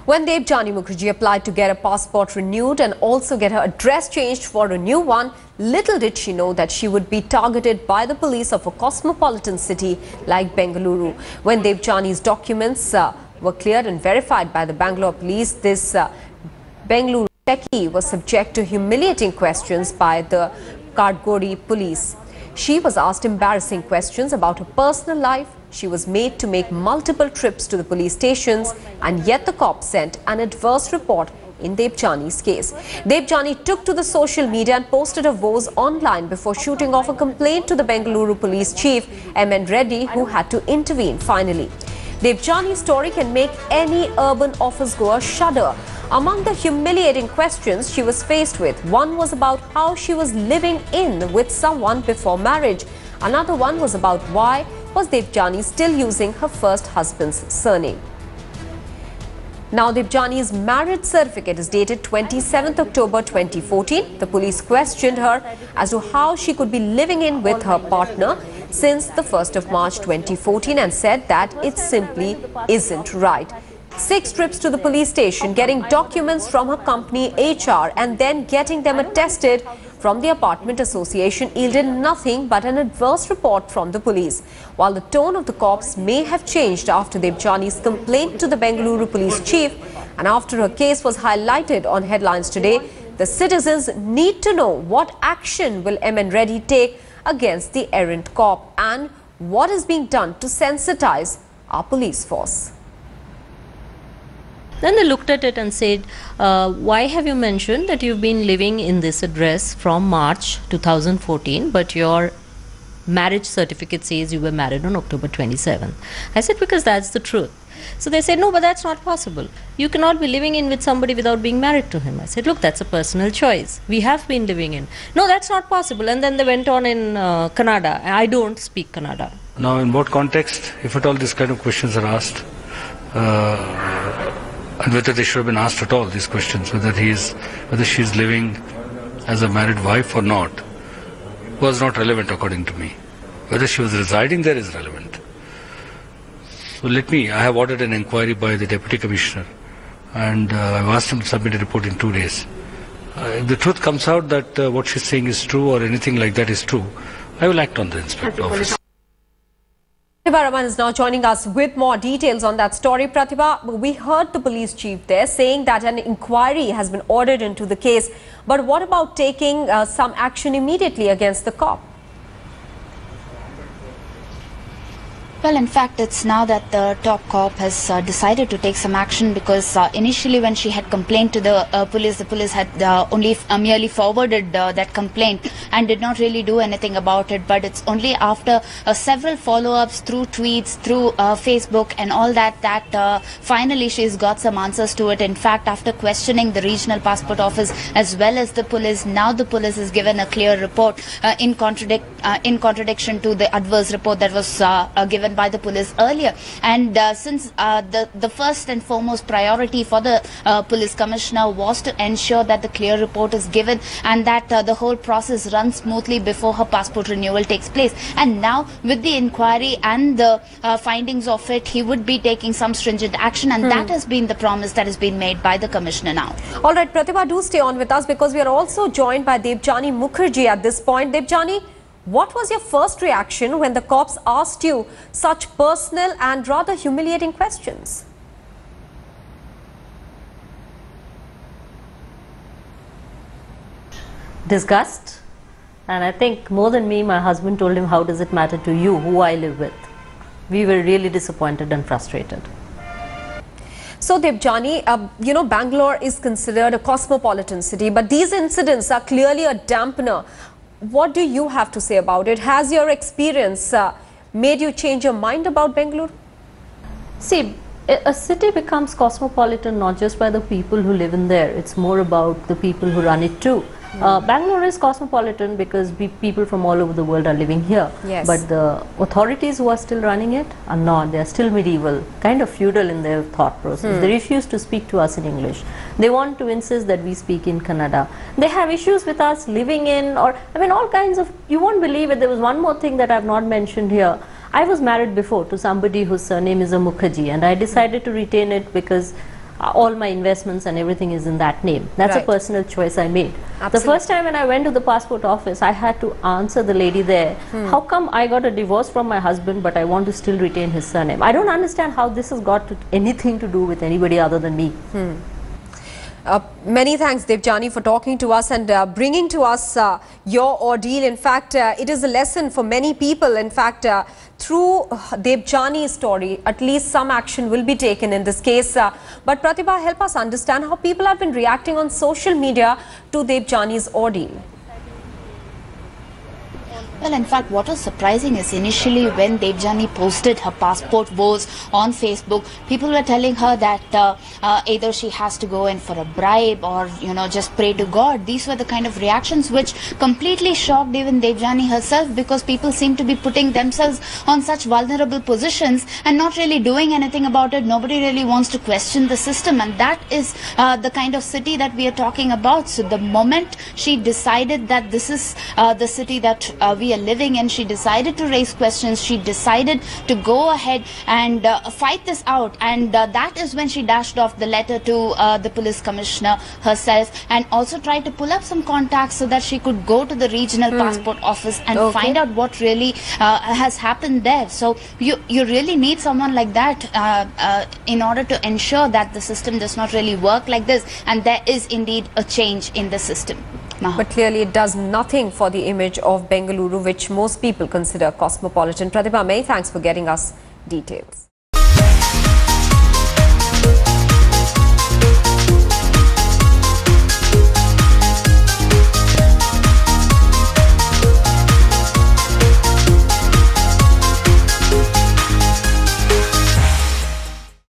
When Debjani Mukherjee applied to get a passport renewed and also get her address changed for a new one, little did she know that she would be targeted by the police of a cosmopolitan city like Bengaluru. When Debjani's documents were cleared and verified by the Bangalore police, this Bengaluru techie was subject to humiliating questions by the Kadgodi police. She was asked embarrassing questions about her personal life. She was made to make multiple trips to the police stations, and yet the cops sent an adverse report in Debjani's case. Debjani took to the social media and posted her woes online before shooting off a complaint to the Bengaluru police chief, M.N. Reddy, who had to intervene finally. Debjani's story can make any urban office goer shudder. Among the humiliating questions she was faced with, one was about how she was living in with someone before marriage. Another one was about why was Debjani still using her first husband's surname. Now, Debjani's marriage certificate is dated 27th October 2014. The police questioned her as to how she could be living in with her partner since the 1st of March 2014 and said that it simply isn't right. 6 trips to the police station, getting documents from her company HR and then getting them attested from the apartment association yielded nothing but an adverse report from the police. While the tone of the cops may have changed after Debjani's complaint to the Bengaluru police chief and after her case was highlighted on headlines today, the citizens need to know what action will M.N. Reddy take against the errant cop and what is being done to sensitize our police force. Then they looked at it and said, why have you mentioned that you've been living in this address from March 2014, but your marriage certificate says you were married on October 27th? I said, because that's the truth. So they said, no, but that's not possible. You cannot be living in with somebody without being married to him. I said, look, that's a personal choice. We have been living in. No, that's not possible. And then they went on in Kannada. I don't speak Kannada. Now, in what context, if at all these kind of questions are asked, and whether they should have been asked at all, these questions, whether she is living as a married wife or not, was not relevant according to me. Whether she was residing there is relevant. So I have ordered an inquiry by the Deputy Commissioner and I've asked him to submit a report in 2 days. If the truth comes out that what she's saying is true or anything like that is true, I will act on the Inspector Office. Pratibha Raman is now joining us with more details on that story. Pratibha, we heard the police chief there saying that an inquiry has been ordered into the case. But what about taking some action immediately against the cop? Well, in fact, it's now that the top cop has decided to take some action because initially when she had complained to the police had only merely forwarded that complaint and did not really do anything about it. But it's only after several follow-ups through tweets, through Facebook and all that finally she's got some answers to it. In fact, after questioning the regional passport office as well as the police, now the police has given a clear report in contradiction to the adverse report that was given by the police earlier. And since the first and foremost priority for the police commissioner was to ensure that the clear report is given and that the whole process runs smoothly before her passport renewal takes place. And now with the inquiry and the findings of it, he would be taking some stringent action, and that has been the promise that has been made by the commissioner now. All right, Pratibha, do stay on with us because we are also joined by Debjani Mukherjee at this point. Debjani, what was your first reaction when the cops asked you such personal and rather humiliating questions? Disgust. And I think more than me, my husband told him, how does it matter to you who I live with? We were really disappointed and frustrated. So Debjani, Bangalore is considered a cosmopolitan city, but these incidents are clearly a dampener. What do you have to say about it? Has your experience made you change your mind about Bengaluru? See, a city becomes cosmopolitan not just by the people who live in there. It's more about the people who run it too. Bangalore is cosmopolitan because people from all over the world are living here. Yes. But the authorities who are still running it are not. They are still medieval, kind of feudal in their thought process. They refuse to speak to us in English. They want to insist that we speak in Kannada. They have issues with us living in, or I mean all kinds of, you won't believe it. There was one more thing that I have not mentioned here. I was married before to somebody whose surname is a Mukherjee, and I decided to retain it because all my investments and everything is in that name. That's a personal choice I made. Absolutely. The first time when I went to the passport office, I had to answer the lady there, how come I got a divorce from my husband but I want to still retain his surname? I don't understand how this has got anything to do with anybody other than me. Many thanks, Debjani, for talking to us and bringing to us your ordeal. In fact, it is a lesson for many people. In fact, through Debjani's story, at least some action will be taken in this case. But Pratibha, help us understand how people have been reacting on social media to Debjani's ordeal. Well, in fact, what was surprising is initially when Debjani posted her passport woes on Facebook, people were telling her that either she has to go in for a bribe or, you know, just pray to God. These were the kind of reactions which completely shocked even Debjani herself, because people seem to be putting themselves on such vulnerable positions and not really doing anything about it. Nobody really wants to question the system, and that is the kind of city that we are talking about. So the moment she decided that this is the city that we are living in, she decided to raise questions. She decided to go ahead and fight this out, and that is when she dashed off the letter to the police commissioner herself, and also tried to pull up some contacts so that she could go to the regional passport office and find out what really has happened there. So you really need someone like that in order to ensure that the system does not really work like this, and there is indeed a change in the system. But clearly it does nothing for the image of Bengaluru, which most people consider cosmopolitan. Pratibha, many thanks for getting us details.